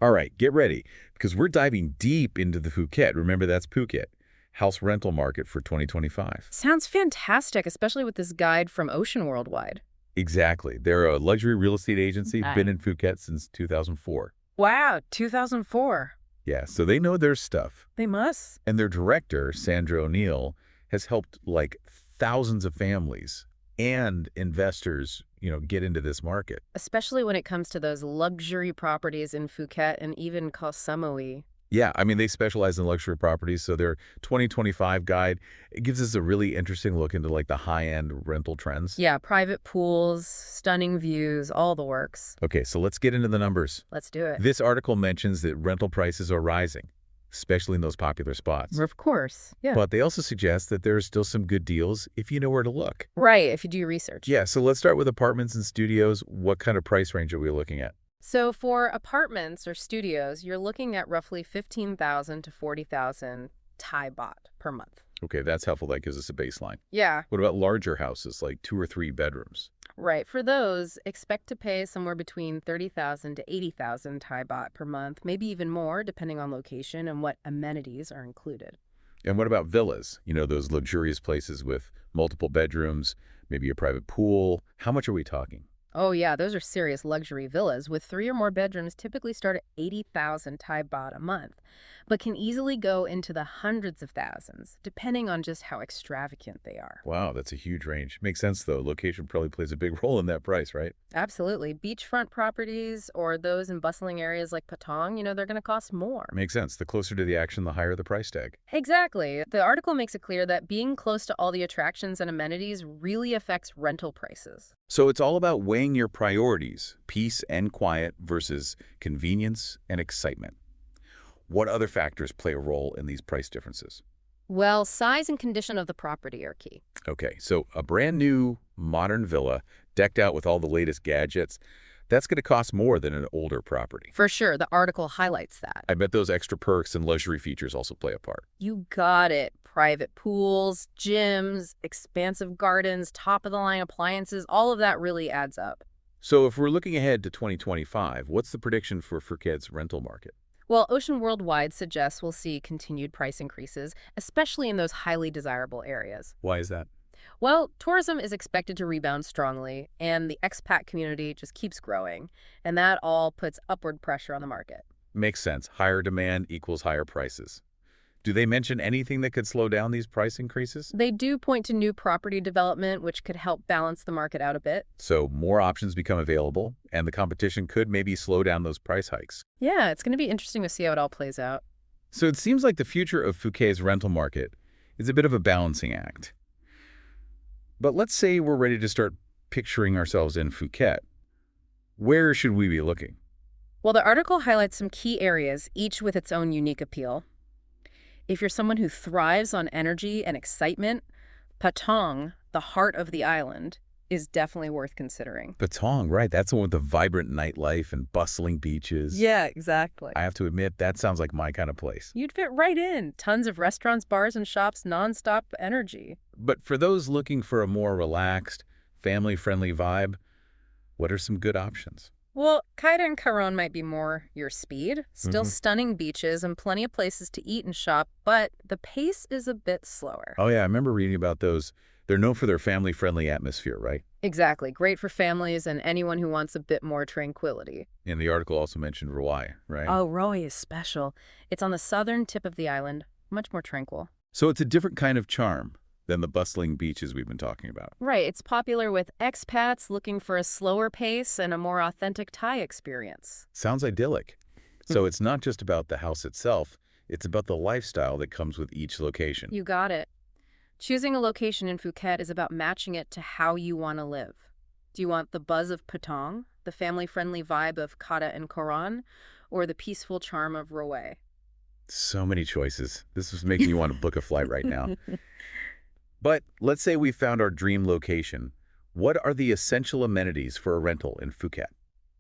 All right, get ready, because we're diving deep into the Phuket. Remember, that's Phuket, house rental market for 2025. Sounds fantastic, especially with this guide from Ocean Worldwide. Exactly. They're a luxury real estate agency, been Nice. in Phuket since 2004. Wow, 2004. Yeah, so they know their stuff. They must. And their director, Sandra O'Neill, has helped like thousands of families and investors, get into this market. Especially when it comes to those luxury properties in Phuket and even Koh Samui. Yeah, I mean, they specialize in luxury properties, so their 2025 guide, it gives us a really interesting look into like the high-end rental trends. Yeah, private pools, stunning views, all the works. Okay, so let's get into the numbers. Let's do it. This article mentions that rental prices are rising, especially in those popular spots. Of course, yeah. But they also suggest that there are still some good deals if you know where to look. Right, if you do your research. Yeah, so let's start with apartments and studios. What kind of price range are we looking at? So for apartments or studios, you're looking at roughly 15,000 to 40,000 Thai baht per month. Okay, that's helpful. That gives us a baseline. Yeah, What about larger houses, like 2 or 3 bedrooms? right. For those, expect to pay somewhere between 30,000 to 80,000 Thai baht per month, maybe even more depending on location and what amenities are included. And what about villas? Those luxurious places with multiple bedrooms, maybe a private pool. How much are we talking? Oh yeah, those are serious luxury villas with 3 or more bedrooms typically start at 80,000 Thai baht a month, but can easily go into the hundreds of thousands, depending on just how extravagant they are. Wow, that's a huge range. Makes sense, though. Location probably plays a big role in that price, right? Absolutely. Beachfront properties or those in bustling areas like Patong, they're going to cost more. Makes sense. The closer to the action, the higher the price tag. Exactly. The article makes it clear that being close to all the attractions and amenities really affects rental prices. So it's all about weighing your priorities, peace and quiet versus convenience and excitement. What other factors play a role in these price differences? Well, size and condition of the property are key. Okay, so a brand new modern villa decked out with all the latest gadgets, that's going to cost more than an older property. For sure, the article highlights that. I bet those extra perks and luxury features also play a part. You got it. Private pools, gyms, expansive gardens, top-of-the-line appliances, all of that really adds up. So if we're looking ahead to 2025, what's the prediction for Phuket's rental market? Well, Ocean Worldwide suggests we'll see continued price increases, especially in those highly desirable areas. Why is that? Well, tourism is expected to rebound strongly, and the expat community just keeps growing, and that all puts upward pressure on the market. Makes sense. Higher demand equals higher prices. Do they mention anything that could slow down these price increases? They do point to new property development, which could help balance the market out a bit. So more options become available, and the competition could maybe slow down those price hikes. Yeah, it's going to be interesting to see how it all plays out. So it seems like the future of Phuket's rental market is a bit of a balancing act. But let's say we're ready to start picturing ourselves in Phuket. Where should we be looking? Well, the article highlights some key areas, each with its own unique appeal. If you're someone who thrives on energy and excitement, Patong, the heart of the island, is definitely worth considering. Patong, right? That's the one with the vibrant nightlife and bustling beaches. Yeah, exactly. I have to admit, that sounds like my kind of place. You'd fit right in. Tons of restaurants, bars, and shops, nonstop energy. But for those looking for a more relaxed, family-friendly vibe, what are some good options? Well, Kaida and Karon might be more your speed. Still stunning beaches and plenty of places to eat and shop, but the pace is a bit slower. Oh, yeah, I remember reading about those. They're known for their family-friendly atmosphere, right? Exactly. Great for families and anyone who wants a bit more tranquility. And the article also mentioned Rawai, right? Oh, Roy is special. It's on the southern tip of the island, much more tranquil. So it's a different kind of charm than the bustling beaches we've been talking about. Right. It's popular with expats looking for a slower pace and a more authentic Thai experience. Sounds idyllic. So it's not just about the house itself, it's about the lifestyle that comes with each location. You got it. Choosing a location in Phuket is about matching it to how you want to live. Do you want the buzz of Patong, the family-friendly vibe of Kata and Koran, or the peaceful charm of Rawai? So many choices. This is making me want to book a flight right now. But let's say we found our dream location. What are the essential amenities for a rental in Phuket?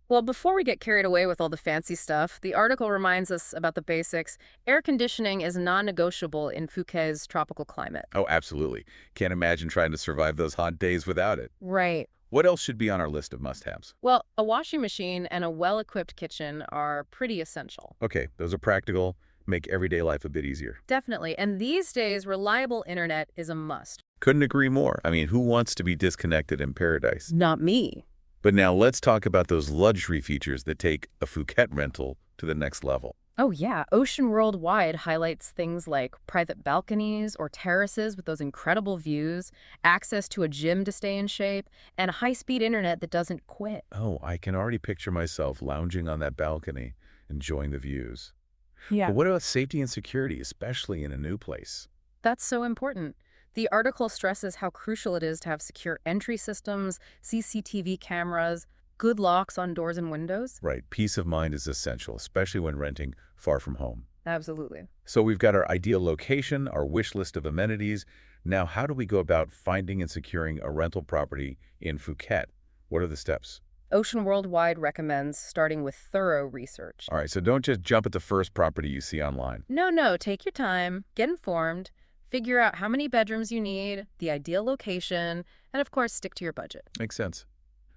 Well, before we get carried away with all the fancy stuff, the article reminds us about the basics. Air conditioning is non-negotiable in Phuket's tropical climate. Oh, absolutely. Can't imagine trying to survive those hot days without it. Right. What else should be on our list of must-haves? Well, a washing machine and a well-equipped kitchen are pretty essential. Okay, those are practical, make everyday life a bit easier. Definitely. And these days, reliable internet is a must. Couldn't agree more. I mean, who wants to be disconnected in paradise? Not me. But now let's talk about those luxury features that take a Phuket rental to the next level. Oh, yeah. Ocean Worldwide highlights things like private balconies or terraces with those incredible views, access to a gym to stay in shape, and high-speed internet that doesn't quit. Oh, I can already picture myself lounging on that balcony, enjoying the views. Yeah. But what about safety and security, especially in a new place? That's so important. The article stresses how crucial it is to have secure entry systems, CCTV cameras, good locks on doors and windows. Right, peace of mind is essential, especially when renting far from home. Absolutely. So we've got our ideal location, our wish list of amenities. Now, how do we go about finding and securing a rental property in Phuket? What are the steps? Ocean Worldwide recommends starting with thorough research. All right, so don't just jump at the first property you see online. No, take your time, get informed, figure out how many bedrooms you need, the ideal location, and of course, stick to your budget. Makes sense.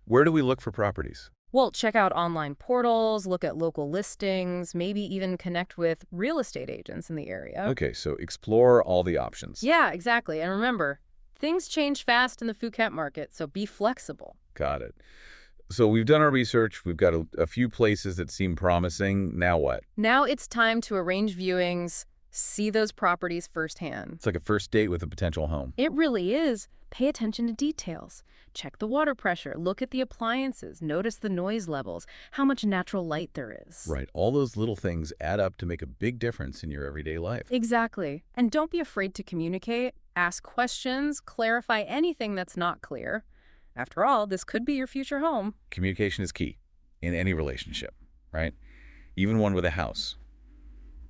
Where do we look for properties? Well, check out online portals, look at local listings, maybe even connect with real estate agents in the area. Okay, so explore all the options. Yeah, exactly. And remember, things change fast in the Phuket market, so be flexible. Got it. So we've done our research. We've got a few places that seem promising. Now what? Now it's time to arrange viewings, see those properties firsthand. It's like a first date with a potential home. It really is. Pay attention to details. Check the water pressure, look at the appliances, notice the noise levels, how much natural light there is. Right. All those little things add up to make a big difference in your everyday life. Exactly. And don't be afraid to communicate, ask questions, clarify anything that's not clear. After all, this could be your future home. Communication is key in any relationship, right? Even one with a house.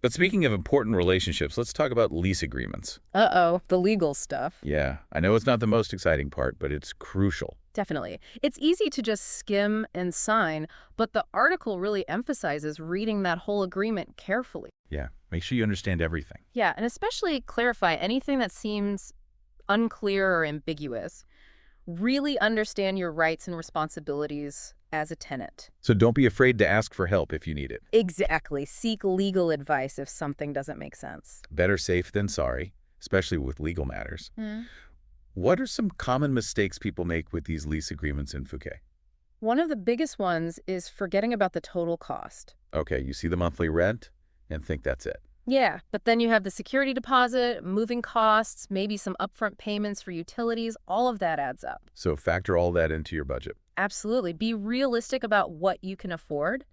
But speaking of important relationships, let's talk about lease agreements. Uh-oh, the legal stuff. Yeah, I know it's not the most exciting part, but it's crucial. Definitely. It's easy to just skim and sign, but the article really emphasizes reading that whole agreement carefully. Yeah, make sure you understand everything. Yeah, and especially clarify anything that seems unclear or ambiguous. Really understand your rights and responsibilities as a tenant. So don't be afraid to ask for help if you need it. Exactly. Seek legal advice if something doesn't make sense. Better safe than sorry, especially with legal matters. What are some common mistakes people make with these lease agreements in Phuket? One of the biggest ones is forgetting about the total cost. Okay, you see the monthly rent and think that's it. Yeah, but then you have the security deposit, moving costs, maybe some upfront payments for utilities. All of that adds up. So factor all that into your budget. Absolutely. Be realistic about what you can afford.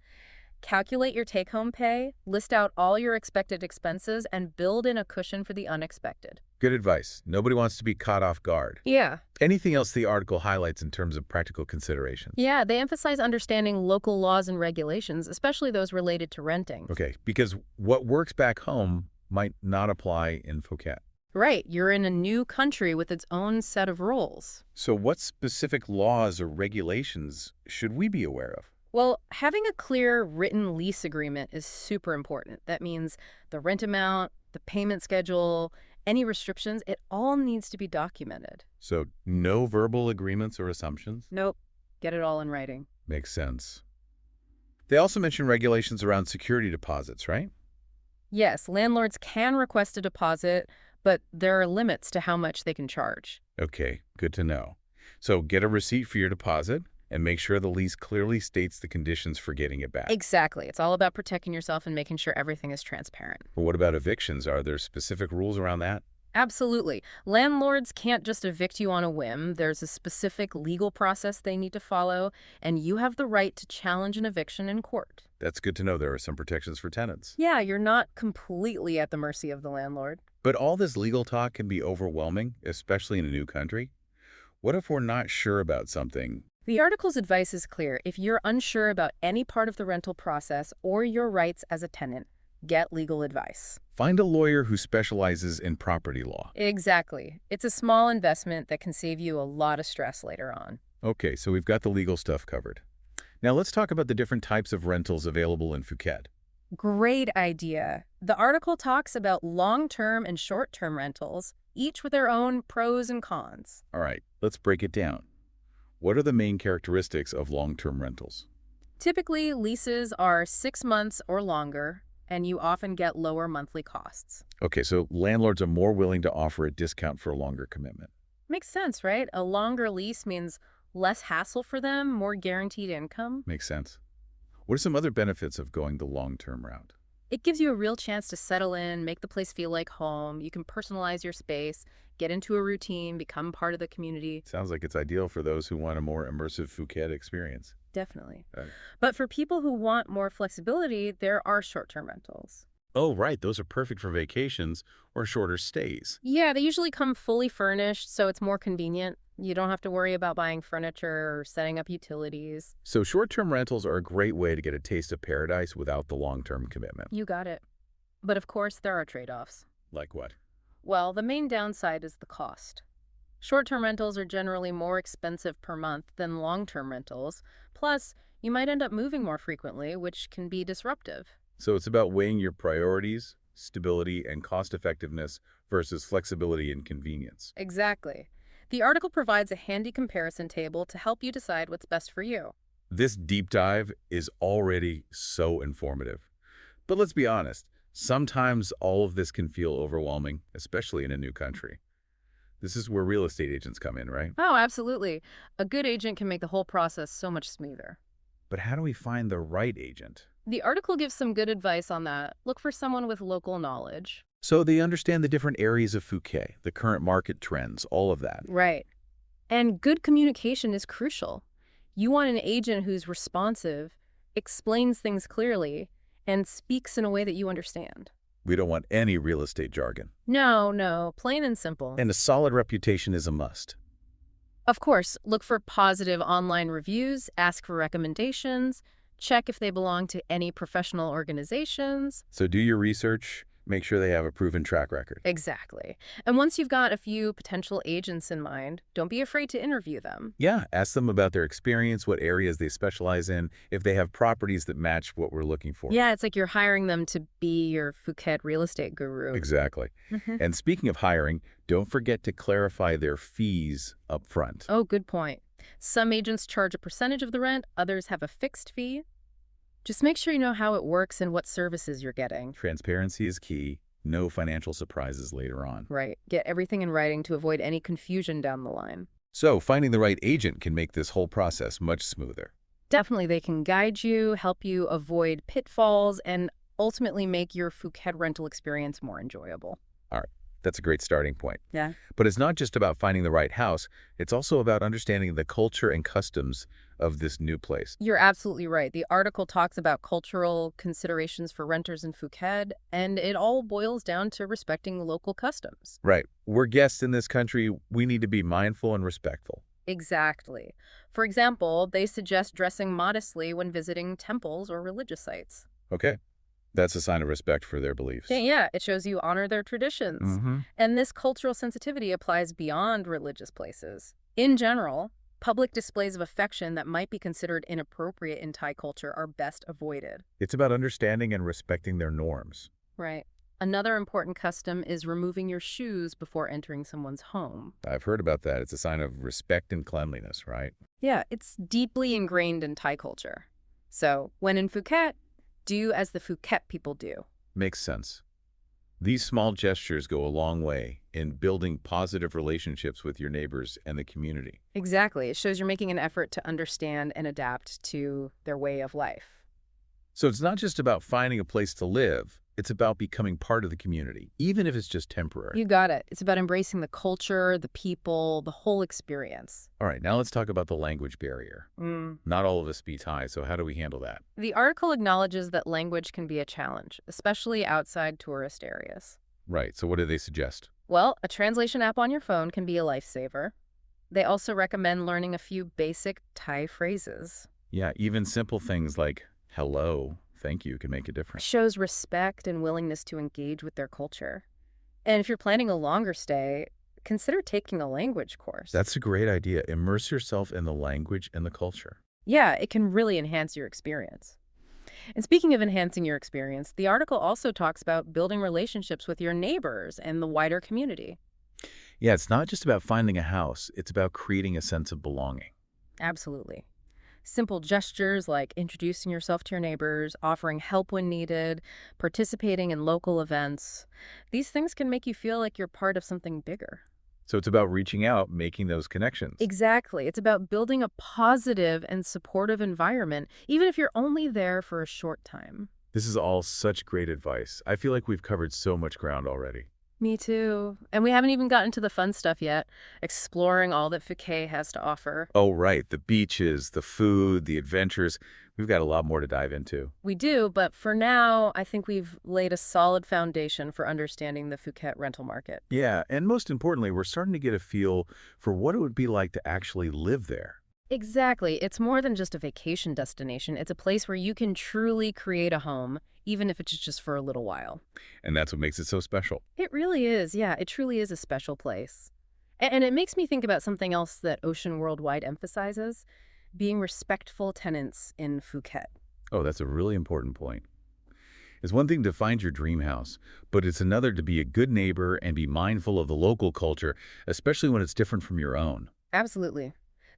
Calculate your take-home pay, list out all your expected expenses, and build in a cushion for the unexpected. Good advice. Nobody wants to be caught off guard. Yeah. Anything else the article highlights in terms of practical considerations? Yeah, they emphasize understanding local laws and regulations, especially those related to renting. Okay, because what works back home might not apply in Phuket. Right, you're in a new country with its own set of rules. So what specific laws or regulations should we be aware of? Well, having a clear written lease agreement is super important. That means the rent amount, the payment schedule, any restrictions, it all needs to be documented. So no verbal agreements or assumptions? Nope, get it all in writing. Makes sense. They also mention regulations around security deposits, right? Yes, landlords can request a deposit, but there are limits to how much they can charge. Okay, good to know. So get a receipt for your deposit and make sure the lease clearly states the conditions for getting it back. Exactly. It's all about protecting yourself and making sure everything is transparent. But what about evictions? Are there specific rules around that? Absolutely. Landlords can't just evict you on a whim. There's a specific legal process they need to follow, and you have the right to challenge an eviction in court. That's good to know. There are some protections for tenants. Yeah, you're not completely at the mercy of the landlord. But all this legal talk can be overwhelming, especially in a new country. What if we're not sure about something? The article's advice is clear. If you're unsure about any part of the rental process or your rights as a tenant, get legal advice. Find a lawyer who specializes in property law. Exactly. It's a small investment that can save you a lot of stress later on. Okay, so we've got the legal stuff covered. Now let's talk about the different types of rentals available in Phuket. Great idea. The article talks about long-term and short-term rentals, each with their own pros and cons. All right, let's break it down. What are the main characteristics of long-term rentals? Typically, leases are 6 months or longer, and you often get lower monthly costs. Okay, so landlords are more willing to offer a discount for a longer commitment. Makes sense, right? A longer lease means less hassle for them, more guaranteed income. Makes sense. What are some other benefits of going the long-term route? It gives you a real chance to settle in, make the place feel like home. You can personalize your space, get into a routine, become part of the community. Sounds like it's ideal for those who want a more immersive Phuket experience. Definitely. Uh, But for people who want more flexibility, there are short-term rentals. oh, right. Those are perfect for vacations or shorter stays. Yeah, they usually come fully furnished, so it's more convenient. You don't have to worry about buying furniture or setting up utilities. So short-term rentals are a great way to get a taste of paradise without the long-term commitment. You got it. But of course, there are trade-offs. Like what? Well, the main downside is the cost. Short-term rentals are generally more expensive per month than long-term rentals. Plus, you might end up moving more frequently, which can be disruptive. So it's about weighing your priorities, stability, and cost-effectiveness versus flexibility and convenience. Exactly. The article provides a handy comparison table to help you decide what's best for you. This deep dive is already so informative. But let's be honest, sometimes all of this can feel overwhelming, especially in a new country. This is where real estate agents come in, right? Oh, absolutely. A good agent can make the whole process so much smoother. But how do we find the right agent? The article gives some good advice on that. Look for someone with local knowledge. So they understand the different areas of Phuket, the current market trends, all of that. Right. And good communication is crucial. You want an agent who's responsive, explains things clearly, and speaks in a way that you understand. We don't want any real estate jargon. No, plain and simple. And a solid reputation is a must. Of course, look for positive online reviews, ask for recommendations, check if they belong to any professional organizations. So do your research, make sure they have a proven track record. Exactly. And once you've got a few potential agents in mind, don't be afraid to interview them. Yeah, ask them about their experience, what areas they specialize in, if they have properties that match what we're looking for. Yeah, it's like you're hiring them to be your Phuket real estate guru. Exactly. Mhm. And speaking of hiring, don't forget to clarify their fees up front. Oh, good point. Some agents charge a percentage of the rent, others have a fixed fee. Just make sure you know how it works and what services you're getting. Transparency is key. No financial surprises later on. Right. Get everything in writing to avoid any confusion down the line. So finding the right agent can make this whole process much smoother. Definitely, they can guide you, help you avoid pitfalls, and ultimately make your Phuket rental experience more enjoyable. All right, that's a great starting point. Yeah. But it's not just about finding the right house. It's also about understanding the culture and customs of this new place. You're absolutely right. The article talks about cultural considerations for renters in Phuket, and it all boils down to respecting local customs. Right. We're guests in this country. We need to be mindful and respectful. Exactly. For example, they suggest dressing modestly when visiting temples or religious sites. Okay. That's a sign of respect for their beliefs. Yeah, it shows you honor their traditions. Mm-hmm. And this cultural sensitivity applies beyond religious places. In general, public displays of affection that might be considered inappropriate in Thai culture are best avoided. It's about understanding and respecting their norms. Right. Another important custom is removing your shoes before entering someone's home. I've heard about that. It's a sign of respect and cleanliness, right? Yeah, it's deeply ingrained in Thai culture. So, when in Phuket, do as the Phuket people do. Makes sense. These small gestures go a long way in building positive relationships with your neighbors and the community. Exactly. It shows you're making an effort to understand and adapt to their way of life. So it's not just about finding a place to live. It's about becoming part of the community, even if it's just temporary. You got it. It's about embracing the culture, the people, the whole experience. All right, now let's talk about the language barrier. Not all of us speak Thai, so how do we handle that? The article acknowledges that language can be a challenge, especially outside tourist areas. Right, so what do they suggest? Well, a translation app on your phone can be a lifesaver. They also recommend learning a few basic Thai phrases. Yeah, even simple things like hello, thank you can make a difference. Shows respect and willingness to engage with their culture. And if you're planning a longer stay, consider taking a language course. That's a great idea. Immerse yourself in the language and the culture. Yeah, it can really enhance your experience. And speaking of enhancing your experience, the article also talks about building relationships with your neighbors and the wider community. Yeah, it's not just about finding a house. It's about creating a sense of belonging. Absolutely. Simple gestures like introducing yourself to your neighbors, offering help when needed, participating in local events. These things can make you feel like you're part of something bigger. So it's about reaching out, making those connections. Exactly. It's about building a positive and supportive environment, even if you're only there for a short time. This is all such great advice. I feel like we've covered so much ground already. Me too. And we haven't even gotten to the fun stuff yet, exploring all that Phuket has to offer. Oh, right. The beaches, the food, the adventures. We've got a lot more to dive into. We do, but for now, I think we've laid a solid foundation for understanding the Phuket rental market. Yeah, and most importantly, we're starting to get a feel for what it would be like to actually live there. Exactly. It's more than just a vacation destination. It's a place where you can truly create a home, even if it's just for a little while. And that's what makes it so special. It really is. Yeah, it truly is a special place. And it makes me think about something else that Ocean Worldwide emphasizes, being respectful tenants in Phuket. Oh, that's a really important point. It's one thing to find your dream house, but it's another to be a good neighbor and be mindful of the local culture, especially when it's different from your own. Absolutely.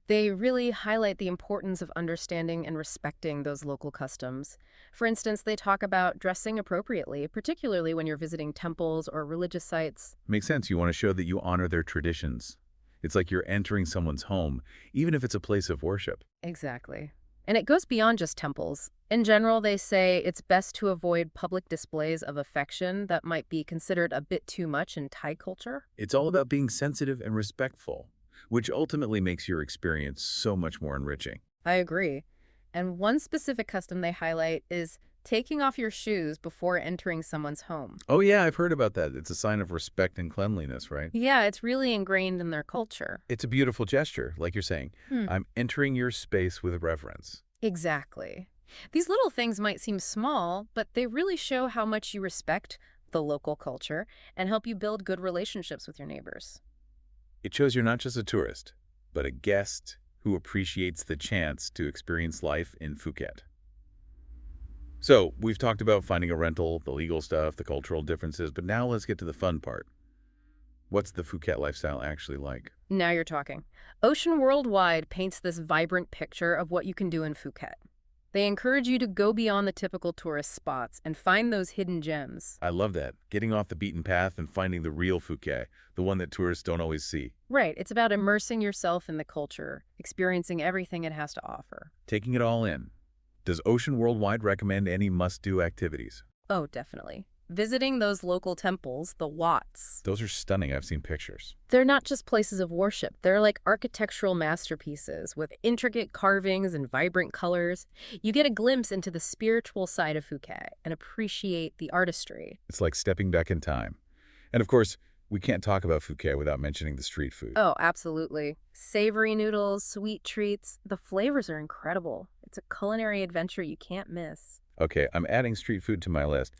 They really highlight the importance of understanding and respecting those local customs. For instance, they talk about dressing appropriately, particularly when you're visiting temples or religious sites. Makes sense. You want to show that you honor their traditions. It's like you're entering someone's home, even if it's a place of worship. Exactly. And it goes beyond just temples. In general, they say it's best to avoid public displays of affection that might be considered a bit too much in Thai culture. It's all about being sensitive and respectful, which ultimately makes your experience so much more enriching. I agree. And one specific custom they highlight is taking off your shoes before entering someone's home. Oh yeah, I've heard about that. It's a sign of respect and cleanliness, right? Yeah, it's really ingrained in their culture. It's a beautiful gesture, like you're saying. Hmm. I'm entering your space with reverence. Exactly. These little things might seem small, but they really show how much you respect the local culture and help you build good relationships with your neighbors. It shows you're not just a tourist, but a guest who appreciates the chance to experience life in Phuket. So, we've talked about finding a rental, the legal stuff, the cultural differences, but now let's get to the fun part. What's the Phuket lifestyle actually like? Now you're talking. Ocean Worldwide paints this vibrant picture of what you can do in Phuket. They encourage you to go beyond the typical tourist spots and find those hidden gems. I love that. Getting off the beaten path and finding the real Phuket, the one that tourists don't always see. Right, it's about immersing yourself in the culture, experiencing everything it has to offer. Taking it all in. Does Ocean Worldwide recommend any must-do activities? Oh, definitely. Visiting those local temples, the Wats. Those are stunning. I've seen pictures. They're not just places of worship. They're like architectural masterpieces with intricate carvings and vibrant colors. You get a glimpse into the spiritual side of Phuket and appreciate the artistry. It's like stepping back in time. And of course, we can't talk about Phuket without mentioning the street food. Oh, absolutely. Savory noodles, sweet treats. The flavors are incredible. It's a culinary adventure you can't miss. Okay, I'm adding street food to my list.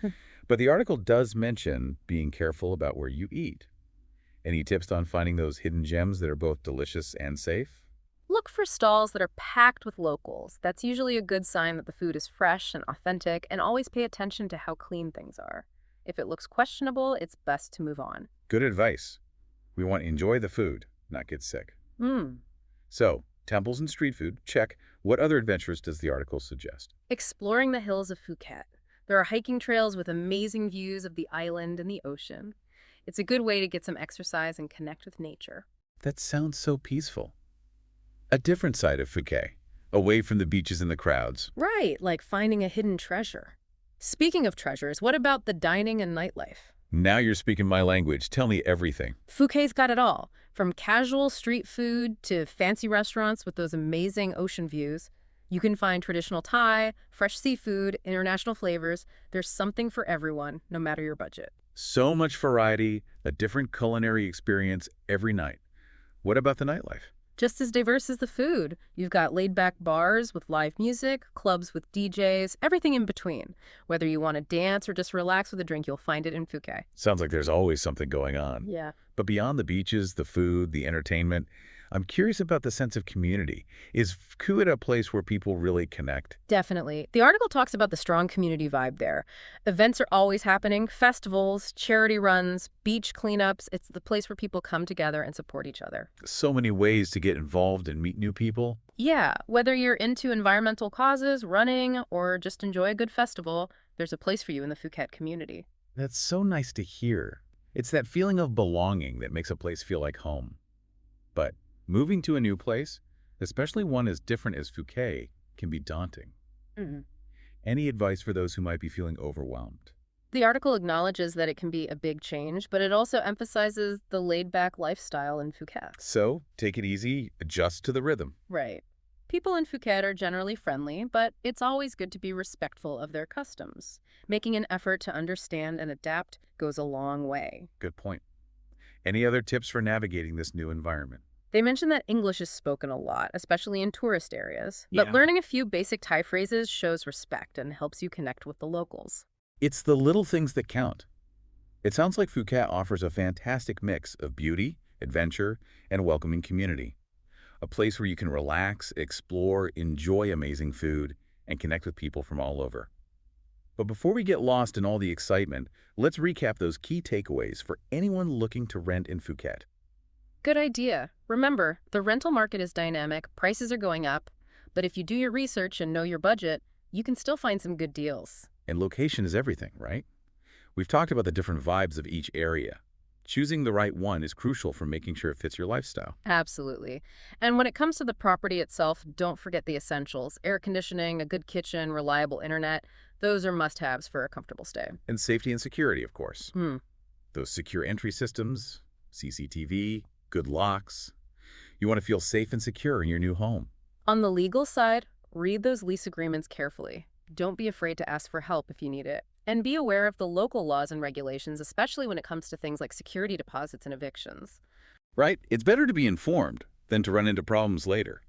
But the article does mention being careful about where you eat. Any tips on finding those hidden gems that are both delicious and safe? Look for stalls that are packed with locals. That's usually a good sign that the food is fresh and authentic, and always pay attention to how clean things are. If it looks questionable, it's best to move on. Good advice. We want to enjoy the food, not get sick. Hmm. So, temples and street food, check. What other adventures does the article suggest? Exploring the hills of Phuket. There are hiking trails with amazing views of the island and the ocean. It's a good way to get some exercise and connect with nature. That sounds so peaceful. A different side of Phuket, away from the beaches and the crowds. Right, like finding a hidden treasure. Speaking of treasures, what about the dining and nightlife? Now you're speaking my language. Tell me everything. Phuket's got it all, from casual street food to fancy restaurants with those amazing ocean views. You can find traditional Thai, fresh seafood, international flavors. There's something for everyone, no matter your budget. So much variety, a different culinary experience every night. What about the nightlife? Just as diverse as the food. You've got laid-back bars with live music, clubs with DJs, everything in between. Whether you want to dance or just relax with a drink, you'll find it in Phuket. Sounds like there's always something going on. Yeah. But beyond the beaches, the food, the entertainment, I'm curious about the sense of community. Is Phuket a place where people really connect? Definitely. The article talks about the strong community vibe there. Events are always happening, festivals, charity runs, beach cleanups. It's the place where people come together and support each other. So many ways to get involved and meet new people. Yeah, whether you're into environmental causes, running, or just enjoy a good festival, there's a place for you in the Phuket community. That's so nice to hear. It's that feeling of belonging that makes a place feel like home. But moving to a new place, especially one as different as Phuket, can be daunting. Mhm. Any advice for those who might be feeling overwhelmed? The article acknowledges that it can be a big change, but it also emphasizes the laid-back lifestyle in Phuket. So, take it easy, adjust to the rhythm. Right. People in Phuket are generally friendly, but it's always good to be respectful of their customs. Making an effort to understand and adapt goes a long way. Good point. Any other tips for navigating this new environment? They mention that English is spoken a lot, especially in tourist areas, but Yeah. learning a few basic Thai phrases shows respect and helps you connect with the locals. It's the little things that count. It sounds like Phuket offers a fantastic mix of beauty, adventure, and a welcoming community. A place where you can relax, explore, enjoy amazing food, and connect with people from all over. But before we get lost in all the excitement, let's recap those key takeaways for anyone looking to rent in Phuket. Good idea. Remember, the rental market is dynamic, prices are going up, but if you do your research and know your budget, you can still find some good deals. And location is everything, right? We've talked about the different vibes of each area. Choosing the right one is crucial for making sure it fits your lifestyle. Absolutely. And when it comes to the property itself, don't forget the essentials. Air conditioning, a good kitchen, reliable internet. Those are must-haves for a comfortable stay. And safety and security, of course. Hmm. Those secure entry systems, CCTV, good locks. You want to feel safe and secure in your new home. On the legal side, read those lease agreements carefully. Don't be afraid to ask for help if you need it. And be aware of the local laws and regulations, especially when it comes to things like security deposits and evictions. Right? It's better to be informed than to run into problems later.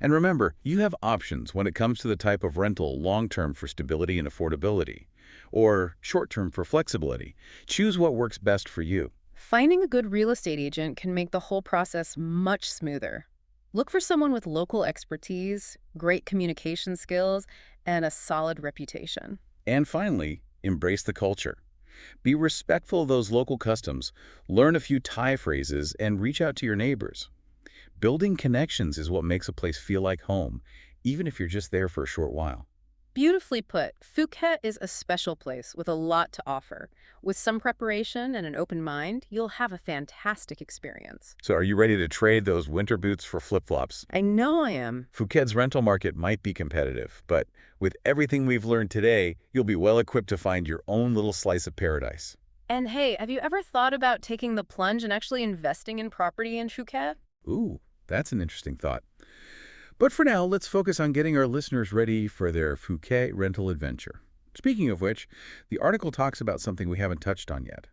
And remember, you have options when it comes to the type of rental, long-term for stability and affordability, or short-term for flexibility. Choose what works best for you. Finding a good real estate agent can make the whole process much smoother. Look for someone with local expertise, great communication skills, and a solid reputation. And finally, embrace the culture. Be respectful of those local customs, learn a few Thai phrases, and reach out to your neighbors. Building connections is what makes a place feel like home, even if you're just there for a short while. Beautifully put, Phuket is a special place with a lot to offer. With some preparation and an open mind, you'll have a fantastic experience. So are you ready to trade those winter boots for flip-flops? I know I am. Phuket's rental market might be competitive, but with everything we've learned today, you'll be well equipped to find your own little slice of paradise. And hey, have you ever thought about taking the plunge and actually investing in property in Phuket? Ooh, that's an interesting thought. But for now, let's focus on getting our listeners ready for their Phuket rental adventure. Speaking of which, the article talks about something we haven't touched on yet: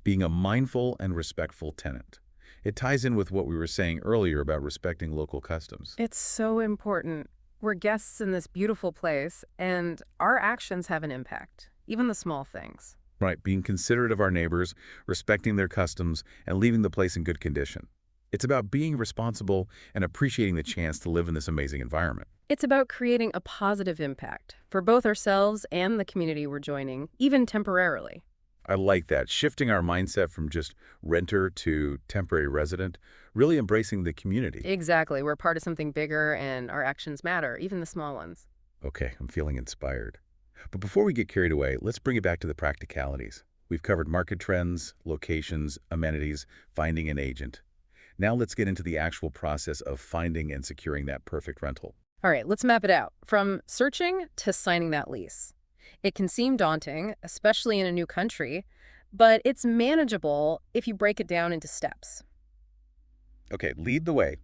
being a mindful and respectful tenant. It ties in with what we were saying earlier about respecting local customs. It's so important. We're guests in this beautiful place, and our actions have an impact, even the small things. Right, being considerate of our neighbors, respecting their customs, and leaving the place in good condition. It's about being responsible and appreciating the chance to live in this amazing environment. It's about creating a positive impact for both ourselves and the community we're joining, even temporarily. I like that, shifting our mindset from just renter to temporary resident, really embracing the community. Exactly. We're part of something bigger, and our actions matter, even the small ones. Okay, I'm feeling inspired. But before we get carried away, let's bring it back to the practicalities. We've covered market trends, locations, amenities, finding an agent. Now let's get into the actual process of finding and securing that perfect rental. All right, let's map it out. From searching to signing that lease. It can seem daunting, especially in a new country, but it's manageable if you break it down into steps. Okay, lead the way.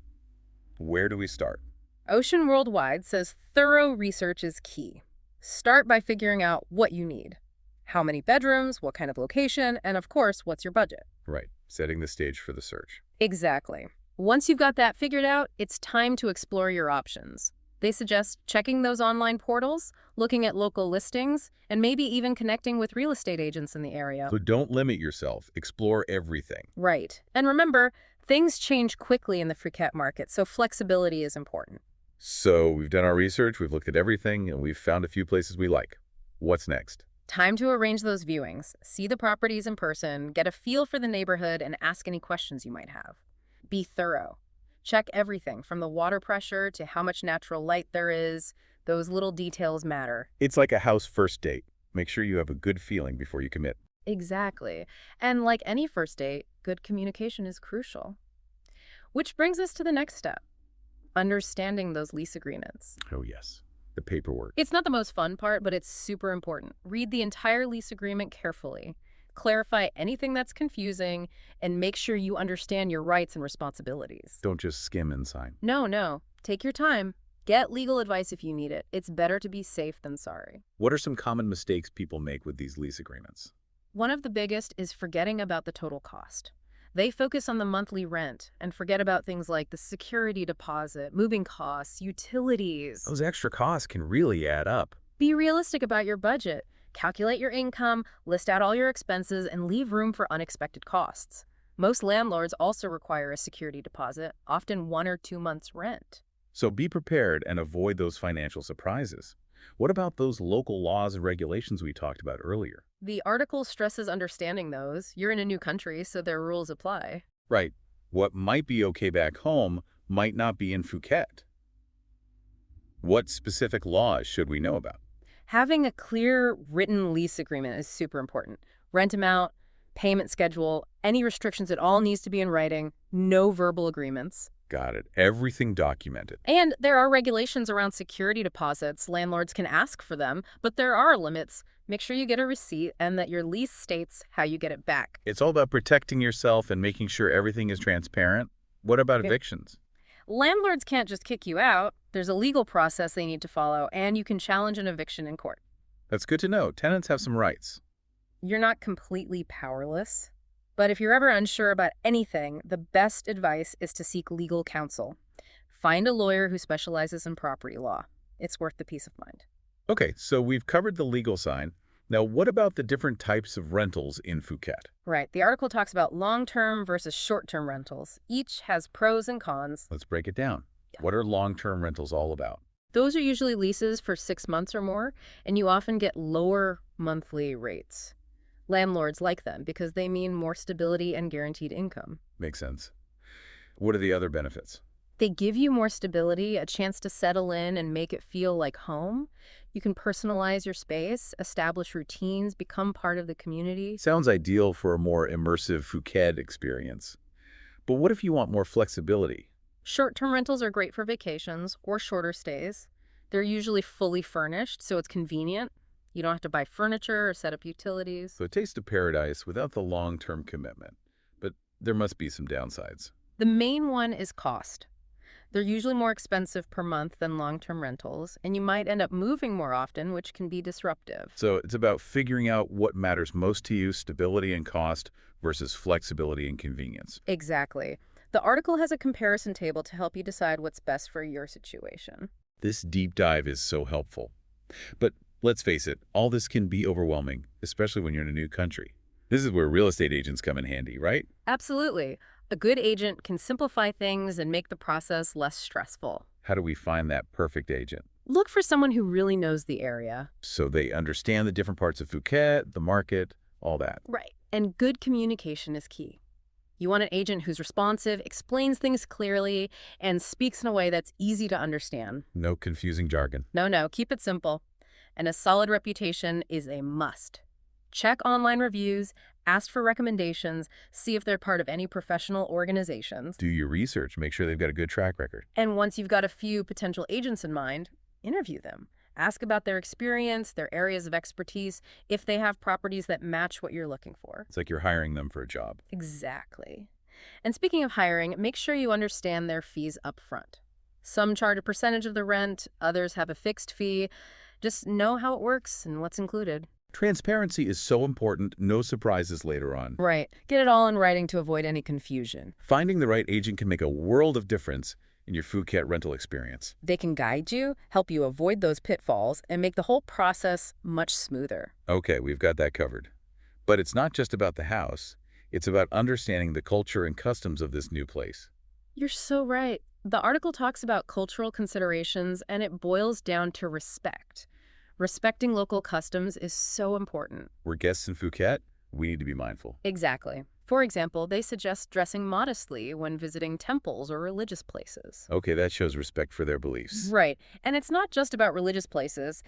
Where do we start? Ocean Worldwide says thorough research is key. Start by figuring out what you need. How many bedrooms, what kind of location, and of course, what's your budget? Right, setting the stage for the search. Exactly. Once you've got that figured out, it's time to explore your options. They suggest checking those online portals, looking at local listings, and maybe even connecting with real estate agents in the area. So don't limit yourself. Explore everything. Right. And remember, things change quickly in the Phuket market, so flexibility is important. So we've done our research, we've looked at everything, and we've found a few places we like. What's next? Time to arrange those viewings, see the properties in person, get a feel for the neighborhood, and ask any questions you might have. Be thorough. Check everything from the water pressure to how much natural light there is. Those little details matter. It's like a house first date. Make sure you have a good feeling before you commit. Exactly. And like any first date, good communication is crucial. Which brings us to the next step, understanding those lease agreements. Oh, yes. The paperwork. It's not the most fun part, but it's super important. Read the entire lease agreement carefully. Clarify anything that's confusing, and make sure you understand your rights and responsibilities. Don't just skim and sign. No. Take your time. Get legal advice if you need it. It's better to be safe than sorry. What are some common mistakes people make with these lease agreements? One of the biggest is forgetting about the total cost. They focus on the monthly rent and forget about things like the security deposit, moving costs, utilities. Those extra costs can really add up. Be realistic about your budget. Calculate your income, list out all your expenses, and leave room for unexpected costs. Most landlords also require a security deposit, often 1 or 2 months' rent. So be prepared and avoid those financial surprises. What about those local laws and regulations we talked about earlier? The article stresses understanding those. You're in a new country, so their rules apply. Right. What might be okay back home might not be in Phuket. What specific laws should we know about? Having a clear written lease agreement is super important. Rent amount, payment schedule, any restrictions at all needs to be in writing, no verbal agreements. Got it. Everything documented. And there are regulations around security deposits. Landlords can ask for them, but there are limits. Make sure you get a receipt and that your lease states how you get it back. It's all about protecting yourself and making sure everything is transparent. What about evictions? Landlords can't just kick you out. There's a legal process they need to follow, and you can challenge an eviction in court. That's good to know. Tenants have some rights. You're not completely powerless. But if you're ever unsure about anything, the best advice is to seek legal counsel. Find a lawyer who specializes in property law. It's worth the peace of mind. Okay, so we've covered the legal side. Now, what about the different types of rentals in Phuket? Right. The article talks about long-term versus short-term rentals. Each has pros and cons. Let's break it down. Yeah. What are long-term rentals all about? Those are usually leases for 6 months or more, and you often get lower monthly rates. Landlords like them because they mean more stability and guaranteed income. Makes sense. What are the other benefits? They give you more stability, a chance to settle in and make it feel like home. You can personalize your space, establish routines, become part of the community. Sounds ideal for a more immersive Phuket experience. But what if you want more flexibility? Short-term rentals are great for vacations or shorter stays. They're usually fully furnished, so it's convenient. You don't have to buy furniture or set up utilities. So a taste of paradise without the long-term commitment. But there must be some downsides. The main one is cost. They're usually more expensive per month than long-term rentals, and you might end up moving more often, which can be disruptive. So it's about figuring out what matters most to you, stability and cost versus flexibility and convenience. Exactly. The article has a comparison table to help you decide what's best for your situation. This deep dive is so helpful. But let's face it, all this can be overwhelming, especially when you're in a new country. This is where real estate agents come in handy, right? Absolutely. A good agent can simplify things and make the process less stressful. How do we find that perfect agent? Look for someone who really knows the area. So they understand the different parts of Phuket, the market, all that. Right. And good communication is key. You want an agent who's responsive, explains things clearly, and speaks in a way that's easy to understand. No confusing jargon. No, keep it simple. And a solid reputation is a must. Check online reviews, ask for recommendations, see if they're part of any professional organizations. Do your research, make sure they've got a good track record. And once you've got a few potential agents in mind, interview them. Ask about their experience, their areas of expertise, if they have properties that match what you're looking for. It's like you're hiring them for a job. Exactly. And speaking of hiring, make sure you understand their fees up front. Some charge a percentage of the rent, others have a fixed fee. Just know how it works and what's included. Transparency is so important, no surprises later on. Right. Get it all in writing to avoid any confusion. Finding the right agent can make a world of difference, in your Phuket rental experience? They can guide you, help you avoid those pitfalls, and make the whole process much smoother. Okay, we've got that covered. But it's not just about the house. It's about understanding the culture and customs of this new place. You're so right. The article talks about cultural considerations, and it boils down to respect. Respecting local customs is so important. We're guests in Phuket. We need to be mindful. Exactly. For example, they suggest dressing modestly when visiting temples or religious places. Okay, that shows respect for their beliefs. Right. And it's not just about religious places.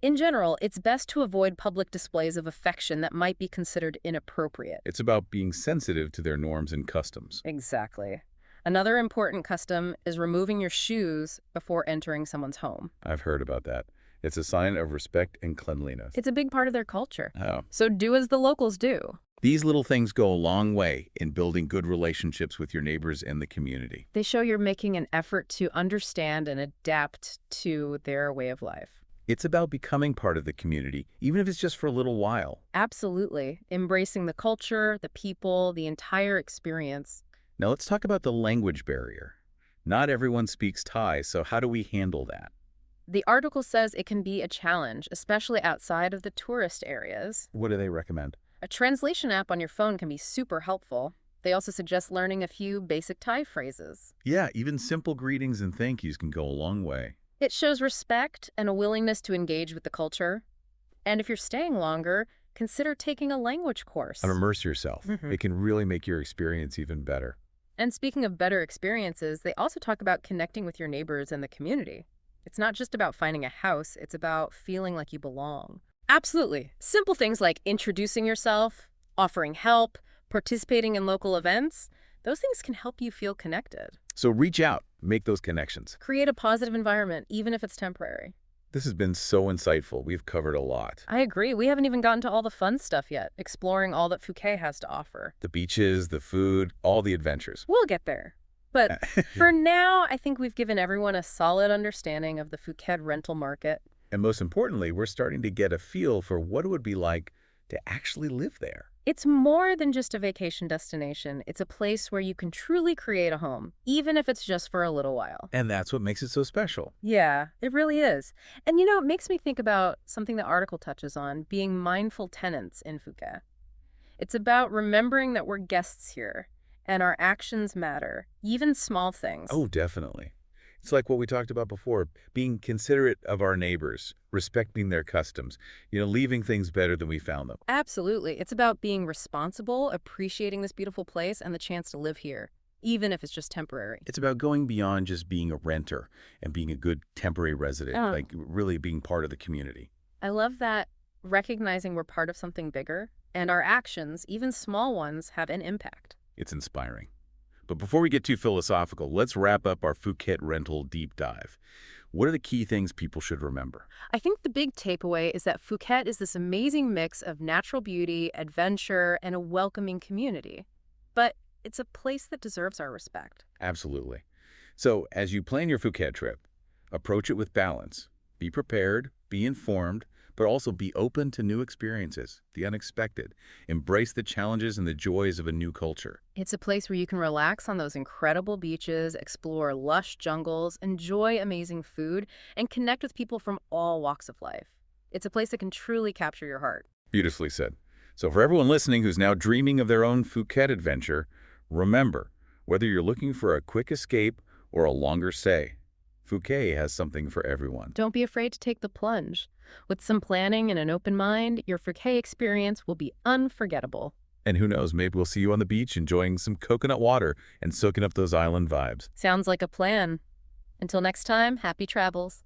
In general, it's best to avoid public displays of affection that might be considered inappropriate. It's about being sensitive to their norms and customs. Exactly. Another important custom is removing your shoes before entering someone's home. I've heard about that. It's a sign of respect and cleanliness. It's a big part of their culture. Oh. So do as the locals do. These little things go a long way in building good relationships with your neighbors and the community. They show you're making an effort to understand and adapt to their way of life. It's about becoming part of the community, even if it's just for a little while. Absolutely. Embracing the culture, the people, the entire experience. Now let's talk about the language barrier. Not everyone speaks Thai, so how do we handle that? The article says it can be a challenge, especially outside of the tourist areas. What do they recommend? A translation app on your phone can be super helpful. They also suggest learning a few basic Thai phrases. Yeah, even simple greetings and thank yous can go a long way. It shows respect and a willingness to engage with the culture. And if you're staying longer, consider taking a language course. And immerse yourself. It can really make your experience even better. And speaking of better experiences, they also talk about connecting with your neighbors and the community. It's not just about finding a house, it's about feeling like you belong. Absolutely. Simple things like introducing yourself, offering help, participating in local events, those things can help you feel connected. So reach out, make those connections. Create a positive environment, even if it's temporary. This has been so insightful. We've covered a lot. I agree. We haven't even gotten to all the fun stuff yet, exploring all that Phuket has to offer. The beaches, the food, all the adventures. We'll get there. But for now, I think we've given everyone a solid understanding of the Phuket rental market. And most importantly, we're starting to get a feel for what it would be like to actually live there. It's more than just a vacation destination. It's a place where you can truly create a home, even if it's just for a little while. And that's what makes it so special. Yeah, it really is. And it makes me think about something the article touches on, being mindful tenants in Phuket. It's about remembering that we're guests here, and our actions matter, even small things. Oh, definitely. It's like what we talked about before, being considerate of our neighbors, respecting their customs, leaving things better than we found them. Absolutely. It's about being responsible, appreciating this beautiful place and the chance to live here, even if it's just temporary. It's about going beyond just being a renter and being a good temporary resident, like really being part of the community. I love that recognizing we're part of something bigger and our actions, even small ones, have an impact. It's inspiring. But before we get too philosophical, let's wrap up our Phuket rental deep dive. What are the key things people should remember? I think the big takeaway is that Phuket is this amazing mix of natural beauty, adventure, and a welcoming community. But it's a place that deserves our respect. Absolutely. So as you plan your Phuket trip, approach it with balance. Be prepared, be informed, but also be open to new experiences, the unexpected. Embrace the challenges and the joys of a new culture. It's a place where you can relax on those incredible beaches, explore lush jungles, enjoy amazing food, and connect with people from all walks of life. It's a place that can truly capture your heart. Beautifully said. So for everyone listening who's now dreaming of their own Phuket adventure, remember, whether you're looking for a quick escape or a longer stay, Phuket has something for everyone. Don't be afraid to take the plunge. With some planning and an open mind, your Phuket experience will be unforgettable. And who knows, maybe we'll see you on the beach enjoying some coconut water and soaking up those island vibes. Sounds like a plan. Until next time, happy travels.